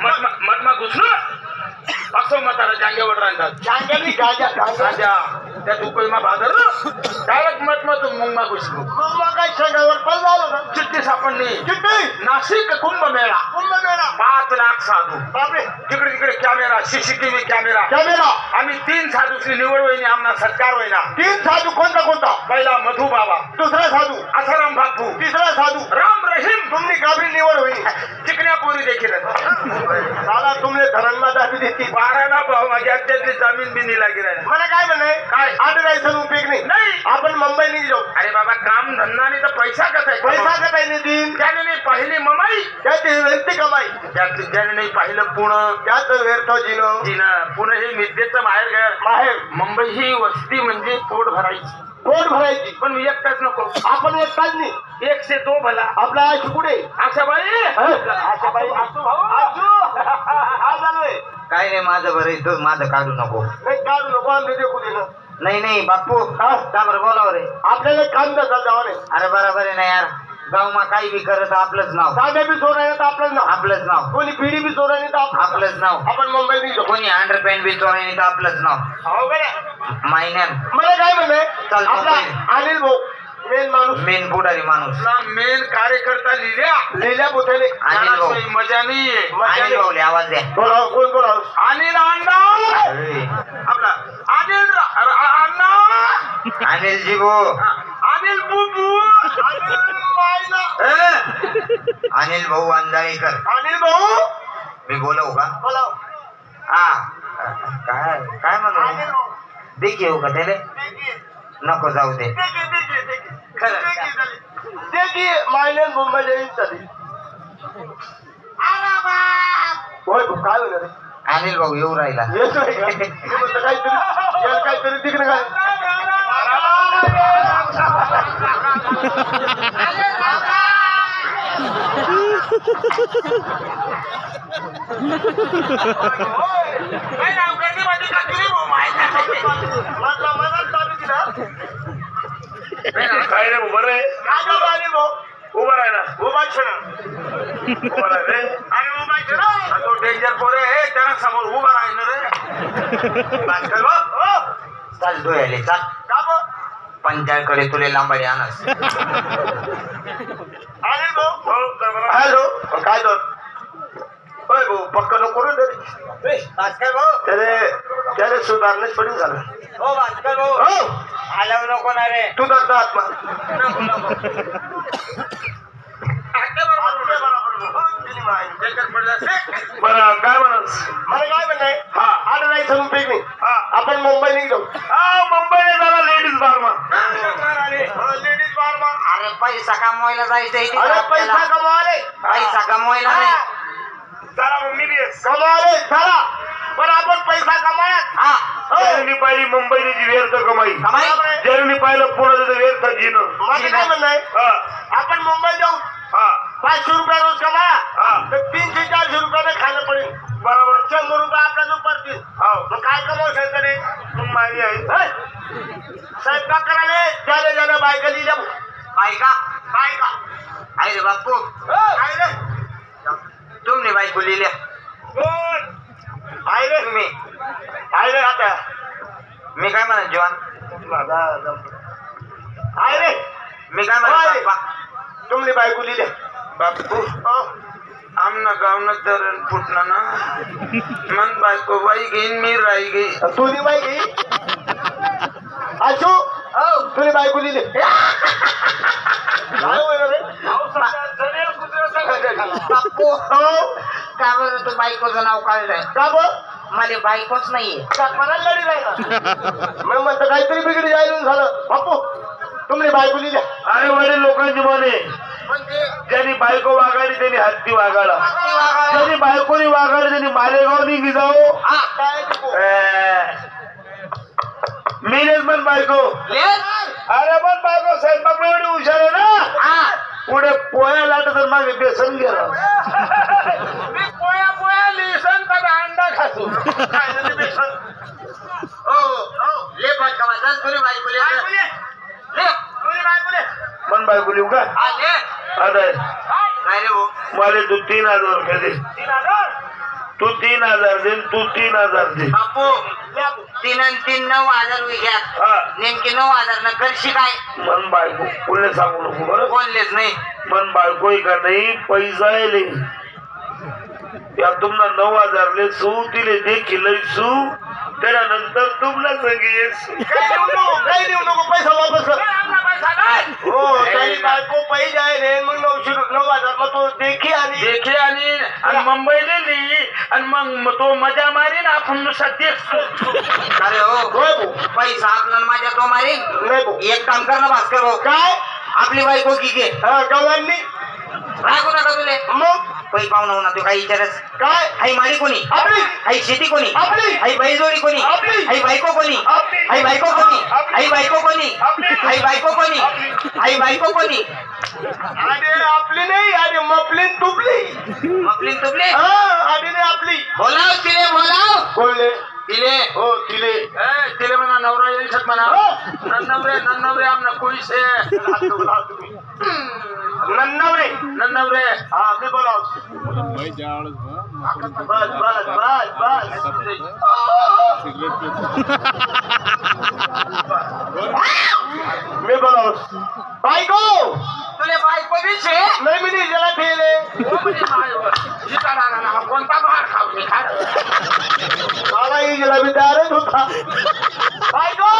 मत घुसलं असं म्हातारा जांग्यावर राहतात जांग्यानी गाजा गाजा त्या दुपईमा बाजार डायरेक्ट मत मुंगमा घुसलो मग काय शेगावर पण झालं ना चिठ्ठी सापडली चिठ्ठी नाशिक कुंभमेळा 5 लाख साधू बापरे तिकडे तिकडे कॅमेरा सीसीटीव्ही कॅमेरा आम्ही 3 साधूची निवड होईनी आमना सत्कार होईना 3 साधू कोणता पहिला मधु बाबा दुसरा साधू आसाराम बापू तिसरा साधू राम रहीम तुमनी काबरी निवड होईल चिकन्या पोरी देखील साला तुमने धरणला दाबी देती 12 ना भाऊ माझ्या त्यातली जमीन बी निला गिराय मला काय म्हणे काय आठवड्याचा उपयोग नाही आपण मुंबई नाही जाऊ अरे बाबा काम धंदा नाही तर पैसा कसा आहे पैसा का काही नाही दिन त्याने नाही पाहिली ममाई त्याची व्यक्ती कमाई ज्याने नाही पाहिलं पुणे त्याच व्यर्थ जिनं पुणे हे विद्येचं माहेर मुंबई ही वस्ती म्हणजे पोट भरायची पण एकटाच नको आपण एकटाच नाही 1 से 2 भला आपला आशू पुढे आशाबाई काय नाही माझं बरं माझं काढू नको काढू नको आम्ही देखू दिलं नाही बापू का बरं बोलावं रे आपल्याला काम जावं रे अरे बरोबर आहे ना यार गावमा काही बी करत आपलंच नाव साध्या बी चोरायला तर आपलंच नाव कोणी पिढी बी चोरायला तर आपलंच नाव आपण मुंबई नाही जाऊ कोणी अंडरपॅन्ट बी चोरायला तर आपलंच नाव हो बरं महिन्यात मला काय म्हणलंय चल, आपला अनिल भाऊ मेन माणूस मेन पुढारी माणूस मेन कार्यकर्ता लिहिल्या बोथेले अनिल भाऊ मजा नाहीये अनिल भाऊले आवाज द्या कोण अनिल अण्णा आपला अनिल अण्णा अनिल जी भाऊ अनिल बुबू अनिल भाऊ अंजाळीकर अनिल भाऊ मी बोलवू का बोलाव हा काय म्हणू देख येऊ का त्याले नको जाऊ दे मायने मुंबईला येईल चालेल होय काय होणार अनिल भाऊ येऊ राहिला काहीतरी तिकडे काय काय रे उभं रे उभं राह ना उभा रे आणि तो डेंजर पोरे आहे त्याला समोर उभा राहिलं रे चाल धुयाले चाल पंचायतकडे तुले लांबाडी आणस हॅलो काय तर होय भाऊ पक्क नको रे भास्कर भाऊ त्याने सुधारणेच पडून झालं हो भास्कर भाऊ हो आल्यावर नको ना रे तू करता आत्मा बरं काय म्हणस मला काय म्हणणं हा आठवड्याचा उपयोग नाही हा आपण मुंबई नाही जाऊ मुंबईला झाला लेडीज बारमा लेडीज बार अरे पैसा कमवायला जायचंय ते अरे पैसा आपल्याला. कमावले पैसा कमवायला नाही चला मग मी बी येस. कमावले चला पण आपण पैसा कमायात हा ज्यांनी पाहिली मुंबईची व्यर्थ कमाई कमाई ज्यांनी पाहिलं पुण्याचं व्यर्थ जिनं माझं काय म्हणणं आहे हा आपण मुंबई जाऊ हा 500 रुपये रोज कमाया हा. तर 300-400 रुपयाने खायला पडेल बरोबर 100 रुपये आपल्या जो पडतील हो मग काय कमावू शकतो रे मग माझी आहे स्वयंपाक करायला ज्याला बायका लिहिल्या बायका बायका आहे रे बापू काय रे तुम्ही बायको लिहिल्या आहे रे तुम्ही आहे रे आता मी काय म्हणत जवान आहे रे मी काय म्हणत बाप्पा तुमने बायको लिहिल्या बापू आमना गावना धरण फुटना ना मन बायको बाई घेईन मी राही घेई तुझी बाई घे आशू तुझी बायको लिहिली काय होईल रे बाप्पू का बरं तू बायकोचं नाव काढलंय का बघ मला बायकोच नाहीये कोणाला लढी राहिला मग म्हणतं काहीतरी बिगडी जायला झालं बापू तुमने बायको लिहिल्या अरे वडील लोकांची म्हणे म्हणजे ज्यांनी बायको वागाडी त्यांनी हत्ती वागाडा हत्ती वागाडा. ज्यांनी बायकोनी वागाडी त्यांनी मालेगाव निघी जाओ काय ते? मीनेच पण बायको अरे पण बायको स्वयंपाक एवढी हुशार आहे ना पुढे पोया लाट तर मागे बेसन गेला मी पोया लिसन का अंडा खातो काय झालं बेसन? ले पण का माझा तुझी बायको ले तुझी बायको लिह. पण बायको लिहू का आता काय रे भाऊ मला तू 3,000 रुपये दे 3,000? तू 3000 दे तू 3000 दे. बापू 3 आणि 3 9,000 घ्यात हा नेमके 9,000 न करशी काय मन बायको पुढे सांगू नको बरं. बोललेच नाही मन बायको का नाही पैसा येले या तुम्हाला 9,000 ले सू दिले देखील सू त्यानंतर तुम्हाला सांगे काही देऊ नको पैसा वापस कर. हो त्याने बायको पैसे आहे मग 9,000 मग तो देखी आणि देखे आणि मुंबईला लिही आणि मग तो मजा मारीन आपण नुसता तेच. अरे हो होय भाऊ. पैसा आपल्याला माझ्या तो मारी नाही भाऊ. एक काम कर ना भास्कर भाऊ काय आपली बायको की घे गव्हांनी रागू नका तुले मग पै पाहुणा होणार तू काही विचारच काय आई माडी कोणी आपली आई शेती कोणी आपली आई बैलजोडी कोणी आपली. आई बायको कोणी आपली. आई बायको कोणी आपली. आई बायको कोणी आपली. आई बायको कोणी आपली. आई बायको कोणी अरे आपली नाही अरे मपली तुपली आपली तुपले अरे नाही आपली बोलाव तिले बोलाव बोलले तिले हो तिले तिला म्हणा नवरा येईल शकत म्हणा नन्नवरे आमना कोईसे नन्नवरे नन्नवरे हा मी बोलाव बस बस बस मी बोलाव बायको तुले बायको दिसे नाही मी नाही ज्याला ठेले कोणता भार खाऊ खा मला इजला मी दारच होता बायको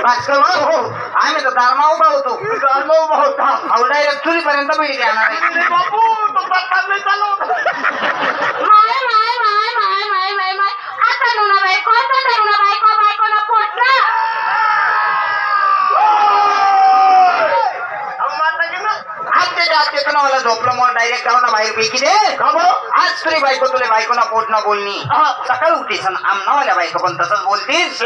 भास्कर भाऊ आम्ही तर दारमा उभा होतो डायरेक्ट चुलीपर्यंत भेटी येणार आहे. बापू तो पत्ता नाही चालवत माय माय माय माय माय माय माय आता नुना बायको बायकोला पोटला आज मला झोपलं मग डायरेक्ट जाऊ ना बाहेर पैकी दे आज तुरी बायको तुला बायकोला पोट ना बोलणी सकाळी उठीस आमनावाल्या बायको पण तसंच बोलतीस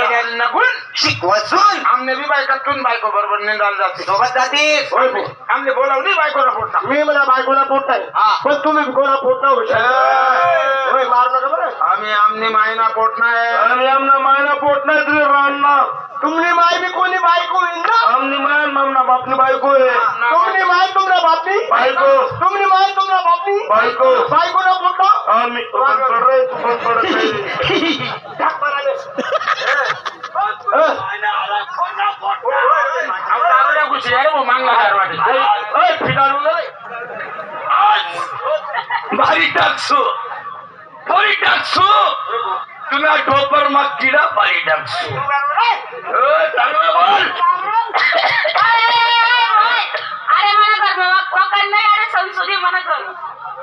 शिकवसून आमने बी बायकातून बायको बरोबर निंदाला जाते सोबत जातीस आमने बोलावली बायकोला पोटना मी मला बायकोला पोट नाही पण तुम्ही कोणा पोट ना होय मार नका बरं आम्ही आमने मायना पोट नाही आम्ही आमना मायना पोट नाही तुझे राणना तुमनी माय बी कोणी बायको होईन ना आमनी माय मामना बापनी बायको आहे तुमनी माय तुमरा बापनी बायको तुमनी माय तुमरा बापनी बायको बायको ना पोट आम्ही तू पण पड रे तू पण पड रे टाक माराले ठोपर मग किडा पाणी टाकतो चांगलं बोल अरे मला कर बाबा कोकण नाही अरे संसुदी मला कर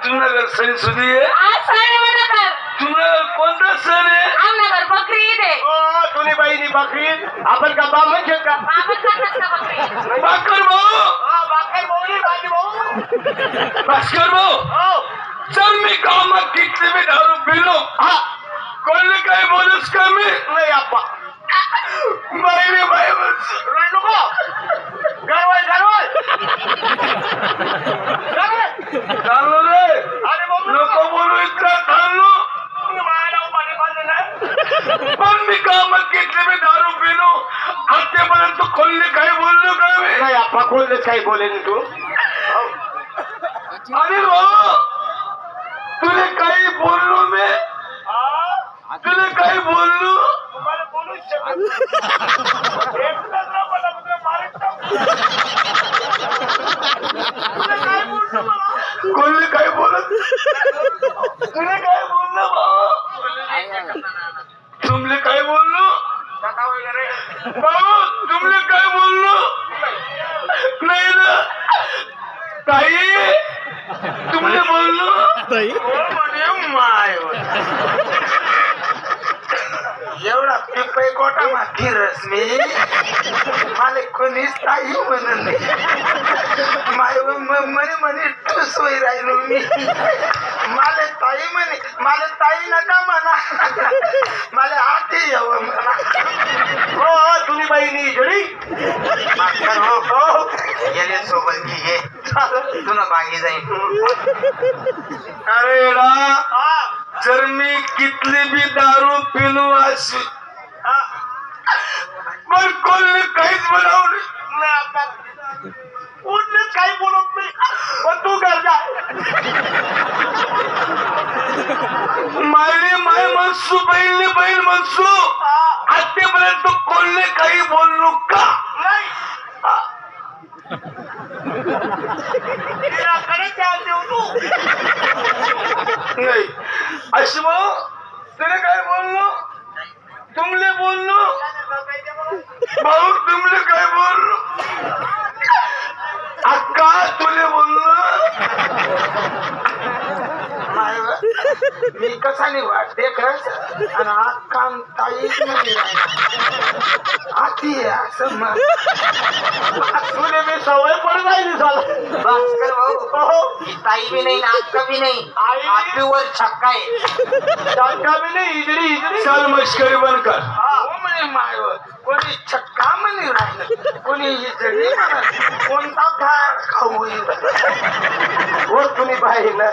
जुनागड सण सुधी आहे आज सण मला कर जुनागड कोणता सण आहे आमनगर बकरी ईद आहे ओ तुझी बाईनी बकरी आपण का बामण शेत का बाबा खातात का बकरी भाकर भाऊ बाकर भाऊ बाजी भाऊ भास्कर भाऊ हो चल मी कामात किती मी दारू पिलो हा कोणी काय बोलूस का मी नाही आप्पा बाई रे बाई बस रड नको गरवाय गरवाय चाललो रे अरे बाबू नको बोलू इतका चाललो मला पाणी पाहिजे ना पण मी कामात किती मी दारू पिलो आतापर्यंत कोणी काय बोललो का मी नाही आप्पा कोणलेच काही बोलेन तू अरे भाऊ तुला काही बोललो मी तुला काही बोललो तुम्हाला बोलूच शकत एकटाच ना मला तुला मारीत तुला काय बोलतो मला कोणी काय बोलत तुला काय बोललो भाऊ तुमले काय बोललो काका वगैरे भाऊ तुमले काय बोललो नाही ना ताई तुमले बोललो म्हणे माय एवढा पिपई कोटा माती रसमी मला कोणीच ताई म्हणून नाही माय म्हणे म्हणे तू सोय राहिलो मी मला ताई म्हणे मला ताई नका म्हणा मला आते यावं म्हणा हो तुम्ही बाईनी जडी भास्कर भाऊ गेले सोबत घे तुला बागी जाईल अरे रा जर मी कितली बी दारू पिलो अशी पण कोणी काहीच बोलावलं नाही आता कोणलेच काही बोलत नाही पण तू घर जा मायने माय म्हणसू बहिणने बहीण म्हणसू आतापर्यंत कोणी काही बोललो का नाही तिच्याकडे त्या देऊ तू नाही अशी भाऊ तुला काय बोललो तुमले बोललो भाऊ तुमले काय बोललो अक्का तुले बोललो मी कसा नाही वाटते खरंच आणि अक्का ताईच नाही आती असं मग तुले मी सवय पडत राहिली झालं भास्कर भाऊ ही ताई बी नाही नाटका बी नाही आई- आपलीवर छक्का आहे टाका बी नाही इजडी इजडी चल मस्करी बंद कर हो म्हणे मायवर कोणी छक्का म्हणे राहिलं कोणी हिजडी म्हणत कोणता फार खाऊ हो तुम्ही बाईला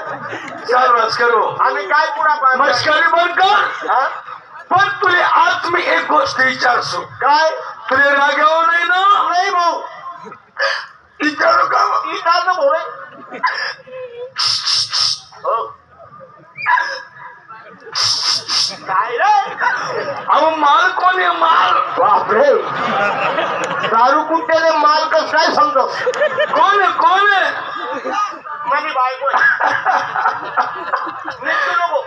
चल मस्कर आम्ही काय पुढा मस्करी बंद कर हा पण तुले आज मी एक गोष्ट विचारसो काय तुले रागाव नाही ना नाही भाऊ विचारू का ही चाल ना भाऊ हो काय रे अहो माल कोण आहे माल बापरे दारू कुठे माल कस काय समजत कोण आहे माझी बायको आहे. निघतो नको.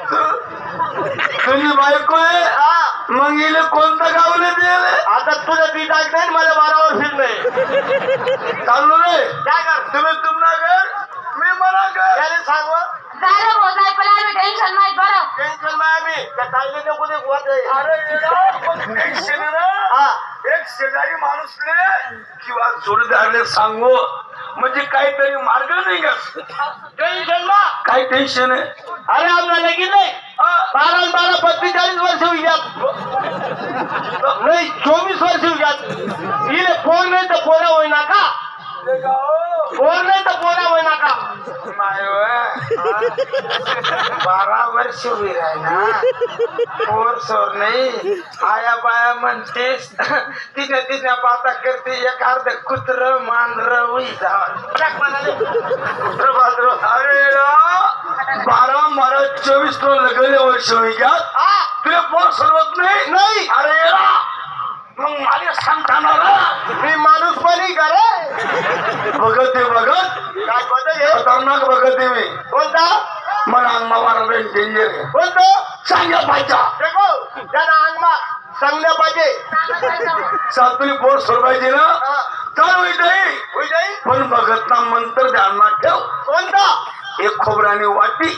तुझी बायको आहे हा मग हिला कोणतं गावले दिले आता तुझं ती टाक नाही मला 12 वर्ष नाही चाललो रे काय कर तुम्ही तुमना घर मी मला घर त्याने सांग झालं भाऊ जाय पण आम्ही टेन्शन नाही बरं टेन्शन नाही आम्ही त्या ताईने नको ते गोत आहे. अरे येडा, पण टेन्शन आहे ना. हा एक शेजारी माणूसले किंवा जोडीदारले सांगू म्हणजे काहीतरी मार्ग नाही का टेन्शन मा काय टेन्शन आहे अरे आमला लगीन नाही 12 45 वर्ष होई नाही 24 वर्ष होई इले फोन नाही तर पोरा होईना का फोन नाही तर पोरा होईना का 12 वर्ष उभी राहिला पोर सोर नाही आया बाया म्हणतेस तिने पाता करते एक अर्ध कुत्र मांजर उई अरे 12 मला 24 तो लगले वर्ष होई का तुला पोर सरवत नाही अरे मग मला सांगताना मी माणूस पण करे बघत काय बदल आहे खतरनाक बघत मी कोणता मला अंगमा वारा डेंजर आहे बोलतो सांगा पाहिजे देखो त्याला अंगमा सांगण्या पाहिजे सात तुला पोट सोडवायची ना चाल होई जाई होई जाई पण बघत ना मंत्र ध्यानात ठेव कोणता एक खोबऱ्याने वाटी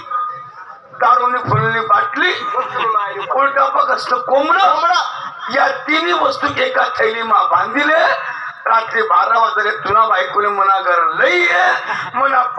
दारूने फुलली बाटली उलटा बघ असतं कोंबडं या तिन्ही वस्तू एका थैलीमा बांधिले रात्री 12 वाजले तुला बायकोने मना कर लई मना